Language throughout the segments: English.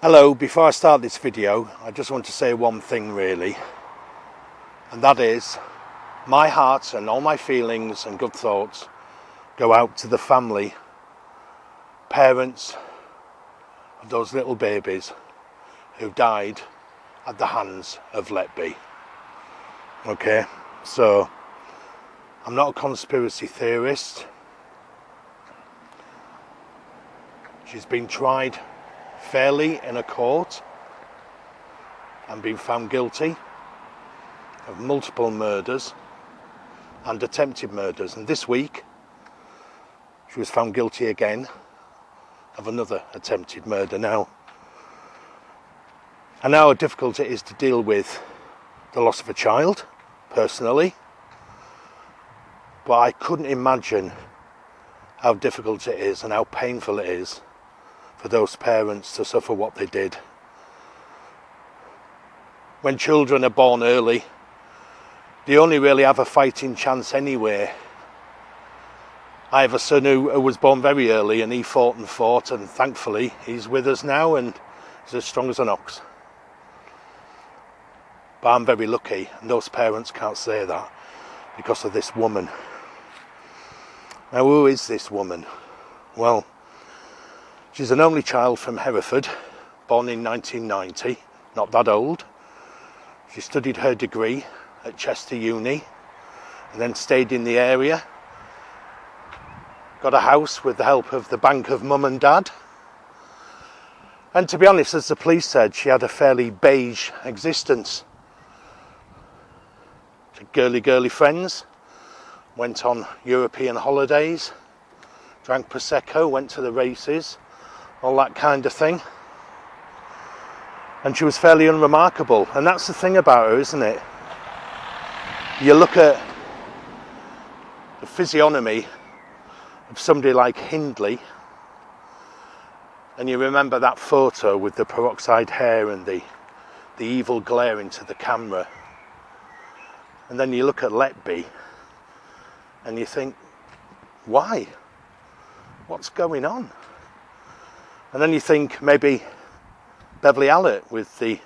Hello, before I start this video, I just want to say one thing really, and that is my heart and all my feelings and good thoughts go out to the family, parents of those little babies who died at the hands of Letby. Okay, so I'm not a conspiracy theorist. She's been tried fairly in a court and been found guilty of multiple murders and attempted murders, and this week she was found guilty again of another attempted murder. Now, I know how difficult it is to deal with the loss of a child personally, but I couldn't imagine how difficult it is and how painful it is for those parents to suffer what they did. When children are born early, they only really have a fighting chance anyway. I have a son who was born very early, and he fought and fought, and thankfully he's with us now and he's as strong as an ox. But I'm very lucky, and those parents can't say that because of this woman. Now, who is this woman? Well, she's an only child from Hereford, born in 1990, not that old. She studied her degree at Chester Uni and then stayed in the area. Got a house with the help of the bank of mum and dad. And to be honest, as the police said, she had a fairly beige existence. She had girly friends, went on European holidays, drank Prosecco, went to the races, all that kind of thing. And she was fairly unremarkable, and that's the thing about her, isn't it? You look at the physiognomy of somebody like Hindley and you remember that photo with the peroxide hair and the evil glare into the camera, and then you look at Letby and you think, why? What's going on? And then you think maybe Beverly Allett with the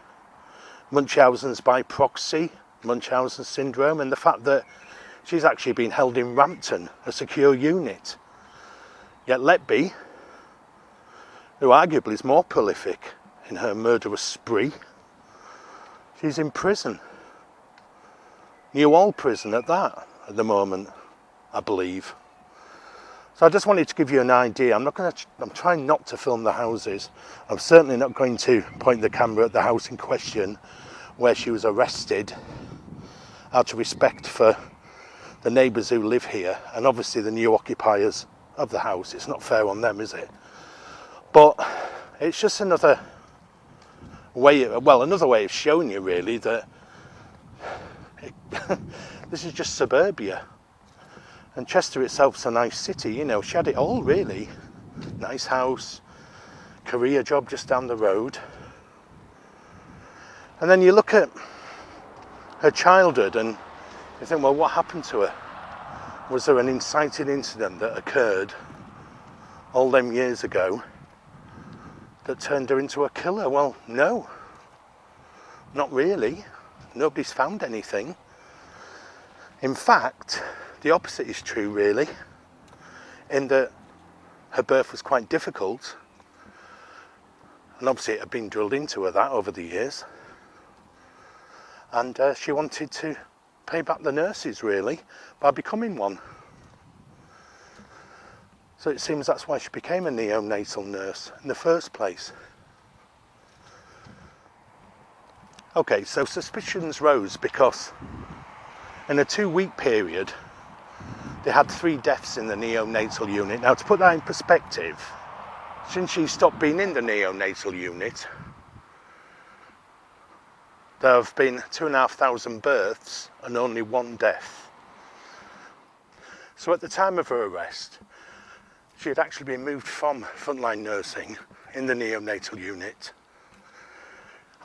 Munchausen's by proxy, Munchausen syndrome, and the fact that she's actually been held in Rampton, a secure unit. Yet Letby, who arguably is more prolific in her murderous spree, she's in prison. New Hall prison at that, at the moment, I believe. So I just wanted to give you an idea. I'm trying not to film the houses. I'm certainly not going to point the camera at the house in question where she was arrested, out of respect for the neighbours who live here and obviously the new occupiers of the house. It's not fair on them, is it? But it's just another way of showing you really that this is just suburbia. And Chester itself's a nice city, you know. She had it all, really. Nice house, career job just down the road. And then you look at her childhood and you think, well, what happened to her? Was there an inciting incident that occurred all them years ago that turned her into a killer? Well, no. Not really. Nobody's found anything. In fact, the opposite is true, really, in that her birth was quite difficult, and obviously it had been drilled into her that over the years, and she wanted to pay back the nurses, really, by becoming one. So it seems that's why she became a neonatal nurse in the first place. Okay, so suspicions rose because in a 2-week period they had 3 deaths in the neonatal unit. Now, to put that in perspective, since she stopped being in the neonatal unit, there have been 2,500 births and only 1 death. So at the time of her arrest, she had actually been moved from frontline nursing in the neonatal unit,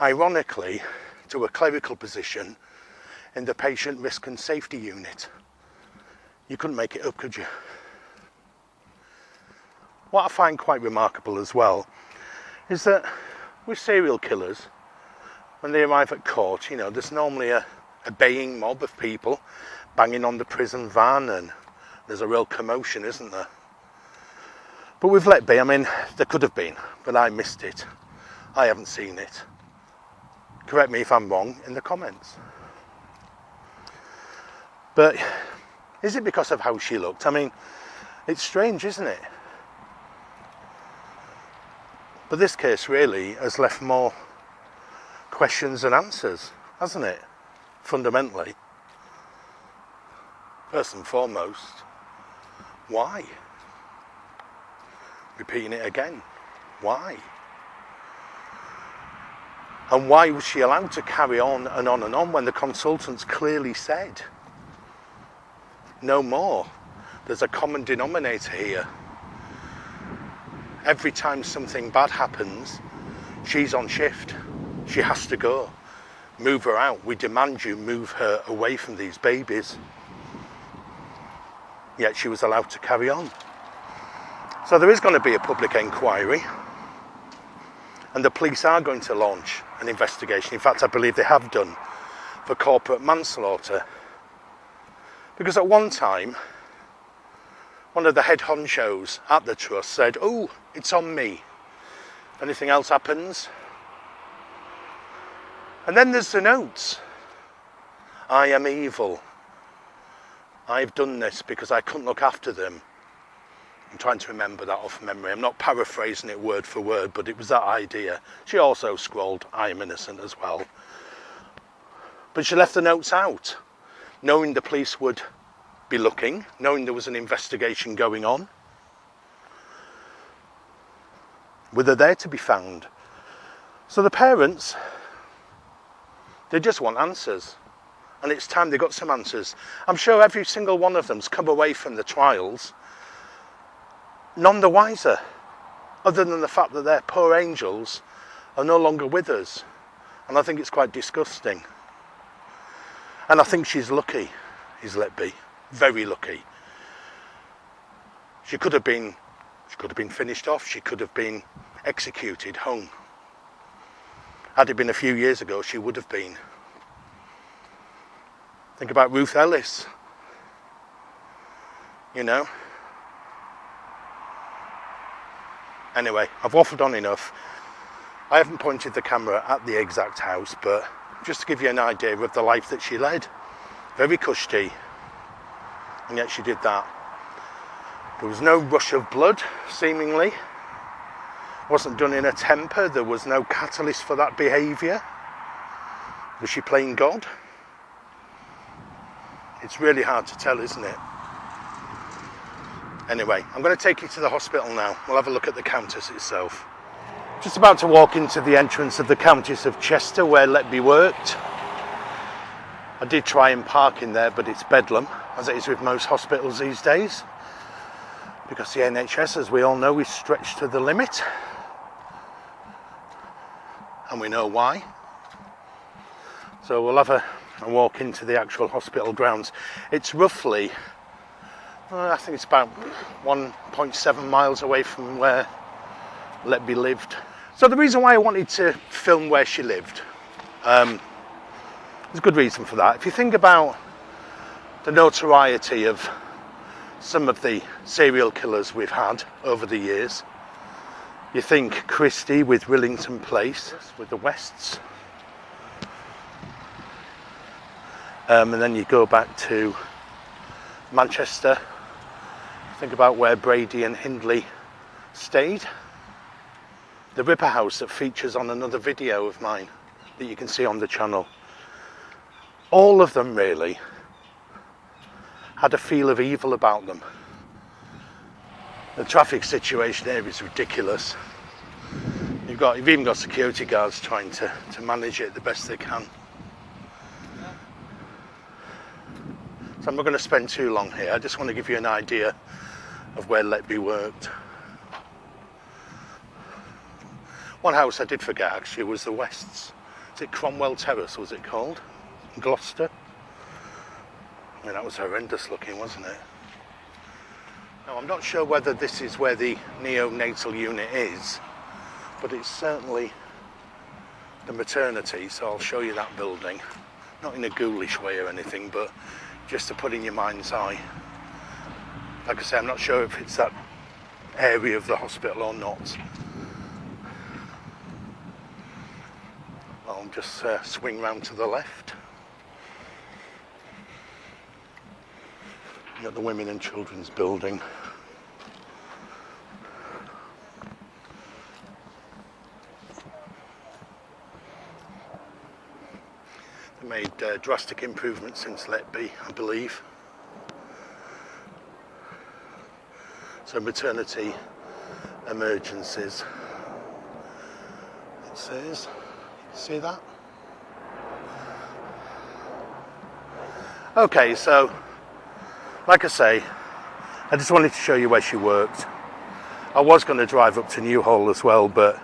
ironically, to a clerical position in the patient risk and safety unit. You couldn't make it up, could you? What I find quite remarkable as well is that with serial killers, when they arrive at court, you know, there's normally a baying mob of people banging on the prison van, and there's a real commotion, isn't there? But with Letby, I mean, there could have been, but I missed it. I haven't seen it. Correct me if I'm wrong in the comments. But is it because of how she looked? I mean, it's strange, isn't it? But this case really has left more questions than answers, hasn't it? Fundamentally. First and foremost, why? Repeating it again, why? And why was she allowed to carry on and on and on when the consultants clearly said, no more? There's a common denominator here. Every time something bad happens, she's on shift. She has to go. Move her out. We demand you move her away from these babies. Yet she was allowed to carry on. So there is going to be a public inquiry, and the police are going to launch an investigation. In fact, I believe they have done, for corporate manslaughter. Because at one time, one of the head honchos at the trust said, "Oh, it's on me. If anything else happens." And then there's the notes. "I am evil. I've done this because I couldn't look after them." I'm trying to remember that off memory. I'm not paraphrasing it word for word, but it was that idea. She also scrawled, "I am innocent" as well. But she left the notes out, knowing the police would be looking, knowing there was an investigation going on. Were they there to be found? So the parents, they just want answers. And it's time they got some answers. I'm sure every single one of them's come away from the trials none the wiser, other than the fact that their poor angels are no longer with us. And I think it's quite disgusting. And I think she's lucky, is Letby. Very lucky. She could have been finished off. She could have been executed home. Had it been a few years ago, she would have been. Think about Ruth Ellis. You know. Anyway, I've waffled on enough. I haven't pointed the camera at the exact house, but just to give you an idea of the life that she led. Very cushy. And yet she did that. There was no rush of blood, seemingly. It wasn't done in a temper. There was no catalyst for that behaviour. Was she playing God? It's really hard to tell, isn't it? Anyway, I'm going to take you to the hospital now. We'll have a look at the Countess itself. Just about to walk into the entrance of the Countess of Chester, where Letby worked. I did try and park in there, but it's bedlam, as it is with most hospitals these days. Because the NHS, as we all know, is stretched to the limit. And we know why. So we'll have a walk into the actual hospital grounds. It's roughly, I think it's about 1.7 miles away from where Letby lived. So the reason why I wanted to film where she lived, there's a good reason for that. If you think about the notoriety of some of the serial killers we've had over the years, you think Christie with Rillington Place, with the Wests, and then you go back to Manchester, think about where Brady and Hindley stayed. The Ripper House that features on another video of mine that you can see on the channel. All of them really had a feel of evil about them. The traffic situation here is ridiculous. You've even got security guards trying to manage it the best they can. So I'm not going to spend too long here. I just want to give you an idea of where Letby worked. One house I did forget actually was the Wests. Is it Cromwell Terrace, was it called? In Gloucester. I mean, that was horrendous looking, wasn't it? Now, I'm not sure whether this is where the neonatal unit is, but it's certainly the maternity, so I'll show you that building. Not in a ghoulish way or anything, but just to put in your mind's eye. Like I say, I'm not sure if it's that area of the hospital or not. I'll just swing round to the left. You've got the Women and Children's building. They made drastic improvements since Letby, I believe. So maternity emergencies. It says, see that? Okay, so like I say, I just wanted to show you where she worked. I was going to drive up to Newhall as well, but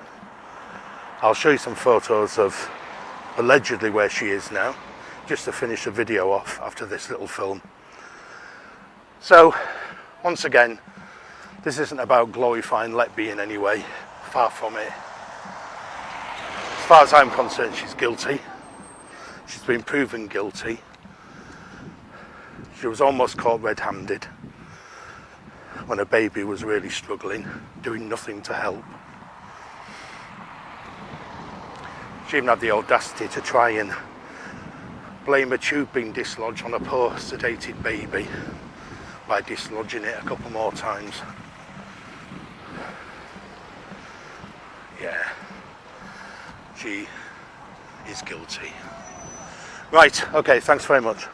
I'll show you some photos of allegedly where she is now, just to finish the video off after this little film. So, once again, this isn't about glorifying Letby in any way, far from it. As far as I'm concerned, she's guilty. She's been proven guilty. She was almost caught red-handed when a baby was really struggling, doing nothing to help. She even had the audacity to try and blame a tube being dislodged on a poor sedated baby by dislodging it a couple more times. Yeah, she is guilty. Right, okay, thanks very much.